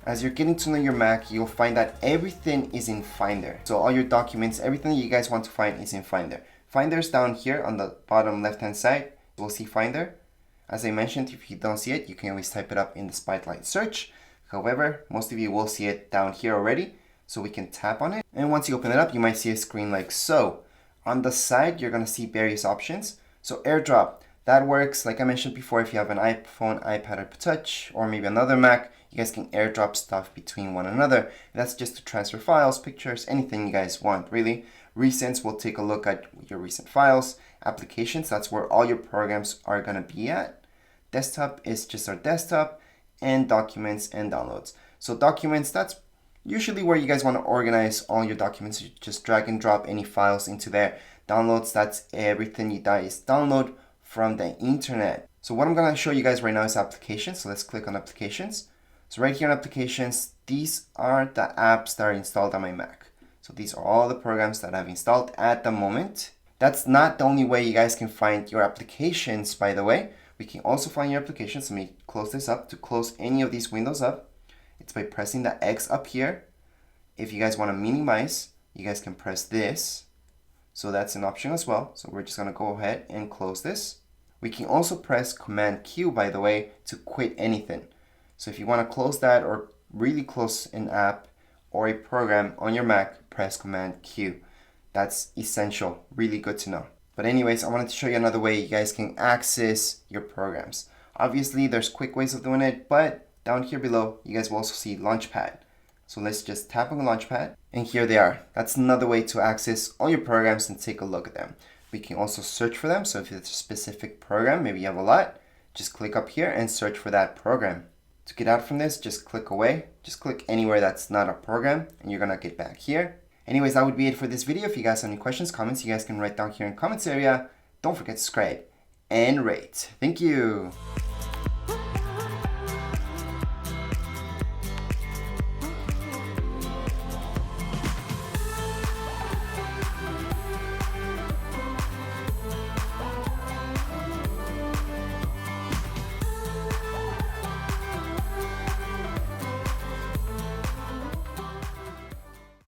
As you're getting to know your Mac, you'll find that everything is in Finder. So all your documents, everything that you guys want to find is in Finder. Finder's down here on the bottom left-hand side. We'll see Finder. As I mentioned, if you don't see it, you can always type it up in the Spotlight search. However, most of you will see it down here already, so we can tap on it. And once you open it up, you might see a screen like so. On the side, you're going to see various options. So AirDrop, that works, like I mentioned before, if you have an iPhone, iPad, or Touch, or maybe another Mac, you guys can AirDrop stuff between one another. That's just to transfer files, pictures, anything you guys want, really. Recents, we'll take a look at your recent files. Applications, that's where all your programs are going to be at. Desktop is just our desktop. And documents and downloads. So documents, that's usually where you guys want to organize all your documents. You just drag and drop any files into there. Downloads, that's everything you guys download from the internet. So what I'm going to show you guys right now is applications. So let's click on applications. So right here on applications, these are the apps that are installed on my Mac. So these are all the programs that I've installed at the moment. That's not the only way you guys can find your applications, by the way. We can also find your applications. Let me close this up. To close any of these windows up, it's by pressing the X up here. If you guys want to minimize, you guys can press this. So that's an option as well. So we're just going to go ahead and close this. We can also press Command Q, by the way, to quit anything. So if you want to close that or really close an app or a program on your Mac, press Command Q. That's essential. Really good to know. But anyways, I wanted to show you another way you guys can access your programs. Obviously, there's quick ways of doing it, but down here below, you guys will also see Launchpad. So let's just tap on the Launchpad, and here they are. That's another way to access all your programs and take a look at them. We can also search for them, so if it's a specific program, maybe you have a lot, just click up here and search for that program. To get out from this, just click away. Just click anywhere that's not a program, and you're gonna get back here. Anyways, that would be it for this video. If you guys have any questions, comments, you guys can write down here in the comments area. Don't forget to subscribe and rate. Thank you.